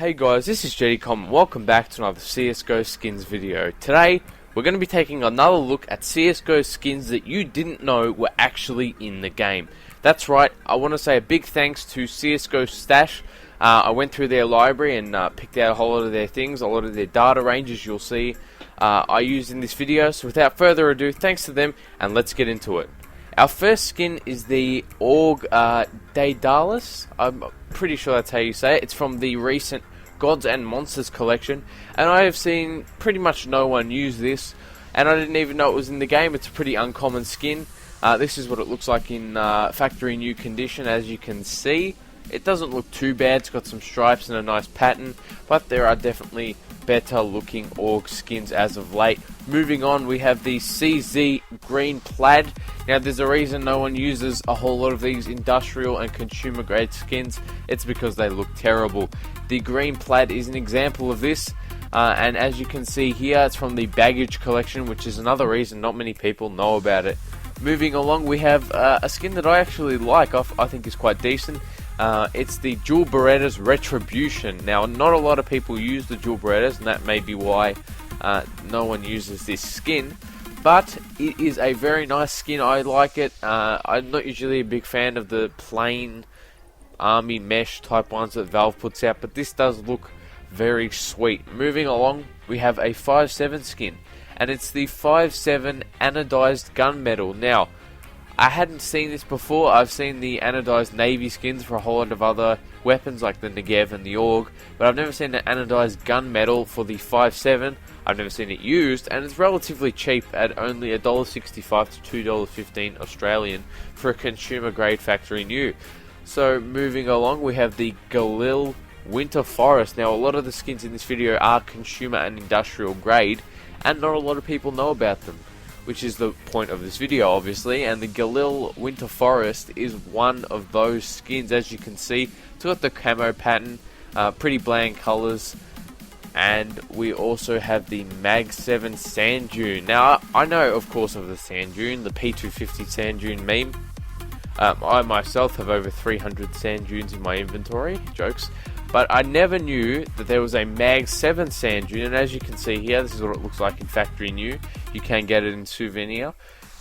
Hey guys, this is Jettycom. Welcome back to another CSGO skins video. Today, we're going to be taking another look at CSGO skins that you didn't know were actually in the game. That's right, I want to say a big thanks to CSGO Stash. I went through their library and picked out a whole lot of their things, a lot of their data ranges you'll see I used in this video. So without further ado, thanks to them, and let's get into it. Our first skin is the AUG Daedalus. I'm pretty sure that's how you say it. It's from the recent Gods and Monsters collection, and I have seen pretty much no one use this, and I didn't even know it was in the game. It's a pretty uncommon skin. This is what it looks like in factory new condition. As you can see, it doesn't look too bad. It's got some stripes and a nice pattern, but there are definitely better looking AUG skins as of late. Moving on, we have the CZ green plaid. Now there's a reason no one uses a whole lot of these industrial and consumer grade skins. It's because they look terrible. The green plaid is an example of this, and as you can see here, it's from the baggage collection, which is another reason not many people know about it. Moving along, we have a skin that I actually like. I think is quite decent. It's the dual Berettas Retribution. Now, not a lot of people use the dual Berettas, and that may be why no one uses this skin. But it is a very nice skin. I like it. I'm not usually a big fan of the plain army mesh type ones that Valve puts out, but this does look very sweet. Moving along, we have a 5.7 skin, and it's the 5.7 Anodized Gunmetal. Now, I hadn't seen this before. I've seen the anodized navy skins for a whole lot of other weapons like the Negev and the AUG, but I've never seen the anodized gunmetal for the 5.7. I've never seen it used, and it's relatively cheap at only $1.65 to $2.15 Australian for a consumer grade factory new. So moving along, we have the GallAR Winter Forest. Now a lot of the skins in this video are consumer and industrial grade, and not a lot of people know about them, which is the point of this video obviously, and the GallAR Winter Forest is one of those skins. As you can see, it's got the camo pattern, pretty bland colours, and we also have the Mag 7 Sand Dune. Now I know of course of the Sand Dune, the P250 Sand Dune meme. I myself have over 300 Sand Dunes in my inventory, jokes. But I never knew that there was a Mag 7 Sand Dune, and as you can see here, this is what it looks like in factory new. You can get it in souvenir,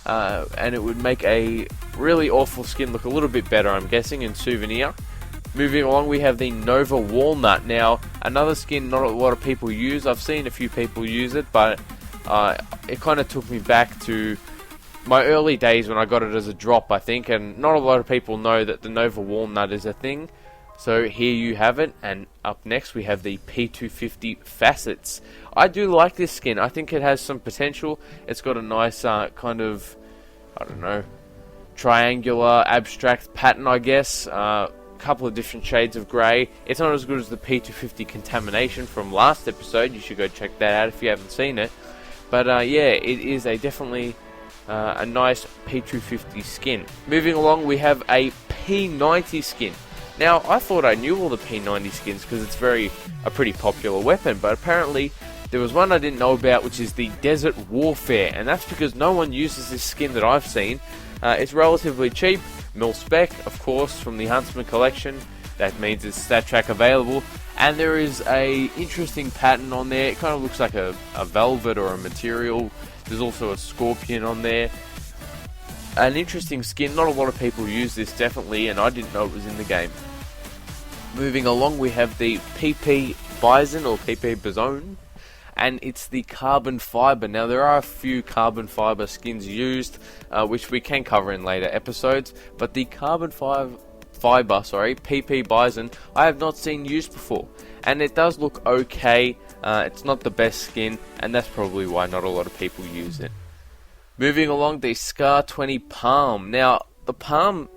and it would make a really awful skin look a little bit better, I'm guessing, in souvenir. Moving along, we have the Nova Walnut. Now, another skin not a lot of people use. I've seen a few people use it, but it kind of took me back to my early days when I got it as a drop, I think, and not a lot of people know that the Nova Walnut is a thing. So here you have it, and up next we have the P250 Facets. I do like this skin. I think it has some potential. It's got a nice kind of, I don't know, triangular abstract pattern, I guess. Couple of different shades of grey. It's not as good as the P250 Contamination from last episode. You should go check that out if you haven't seen it. But yeah, it is definitely a nice P250 skin. Moving along, we have a P90 skin. Now, I thought I knew all the P90 skins because it's a pretty popular weapon, but apparently there was one I didn't know about, which is the Desert Warfare, and that's because no one uses this skin that I've seen. It's relatively cheap, mil spec, of course, from the Huntsman collection. That means it's stat track available, and there is a interesting pattern on there. It kind of looks like a velvet or a material. There's also a scorpion on there. An interesting skin. Not a lot of people use this, definitely, and I didn't know it was in the game. Moving along, we have the PP-Bizon or PP-Bizon, and it's the carbon fiber. Now there are a few carbon fiber skins used, which we can cover in later episodes, but the carbon fiber, PP-Bizon, I have not seen used before, and it does look okay. It's not the best skin, and that's probably why not a lot of people use it. Moving along, the Scar 20 Palm. Now, the Palm,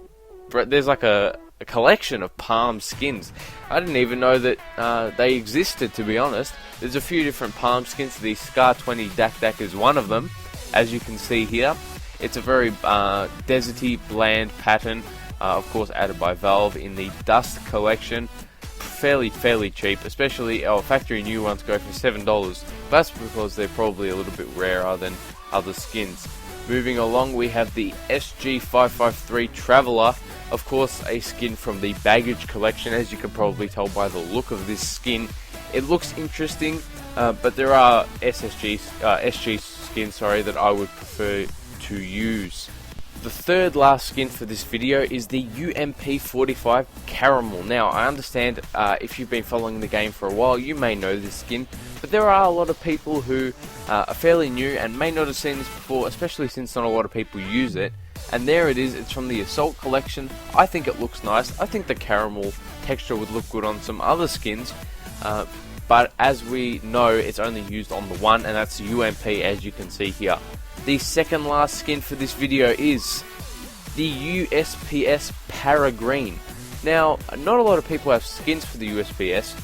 there's like a collection of Palm skins. I didn't even know that they existed, to be honest. There's a few different Palm skins. The Scar 20 Dak is one of them, as you can see here. It's a very deserty, bland pattern, of course added by Valve in the Dust collection. Fairly cheap, especially our factory new ones go for $7. That's because they're probably a little bit rarer than other skins. Moving along, we have the SG553 Traveler. of course, a skin from the baggage collection. As you can probably tell by the look of this skin, it looks interesting, but there are SG skins, that I would prefer to use. The third last skin for this video is the UNP-45 Caramel. Now, I understand if you've been following the game for a while, you may know this skin, but there are a lot of people who are fairly new and may not have seen this before, especially since not a lot of people use it. And there it is, it's from the Assault collection. I think it looks nice. I think the caramel texture would look good on some other skins, but as we know, it's only used on the one, and that's UMP, as you can see here. The second last skin for this video is the USP-S Para Green. Now, not a lot of people have skins for the USP-S,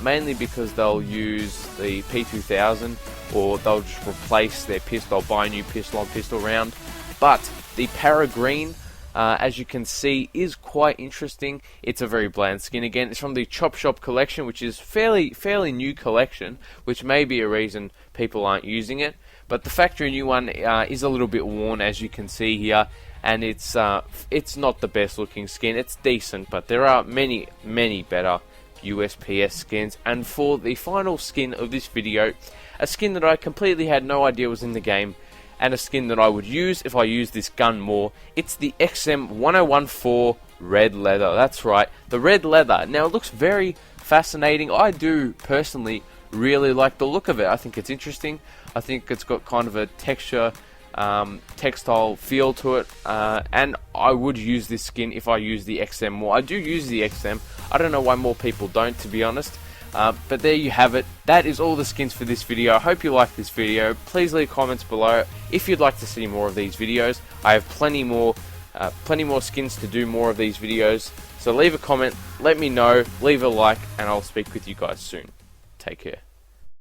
mainly because they'll use the P2000, or they'll just replace their pistol, buy a new pistol on pistol round. But the Para Green, as you can see, is quite interesting. It's a very bland skin. Again, it's from the Chop Shop collection, which is fairly new collection, which may be a reason people aren't using it. But the factory new one is a little bit worn, as you can see here, and it's not the best looking skin. It's decent, but there are many better USP-S skins. And for the final skin of this video, a skin that I completely had no idea was in the game, and a skin that I would use if I used this gun more, it's the XM1014 Red Leather. That's right, the Red Leather. Now, it looks very fascinating. I do personally really like the look of it. I think it's interesting. I think it's got kind of a texture, textile feel to it, and I would use this skin if I use the XM more. I do use the XM. I don't know why more people don't, to be honest. But there you have it. That is all the skins for this video. I hope you liked this video. Please leave comments below if you'd like to see more of these videos. I have plenty more skins to do more of these videos. So leave a comment, let me know, leave a like, and I'll speak with you guys soon. Take care.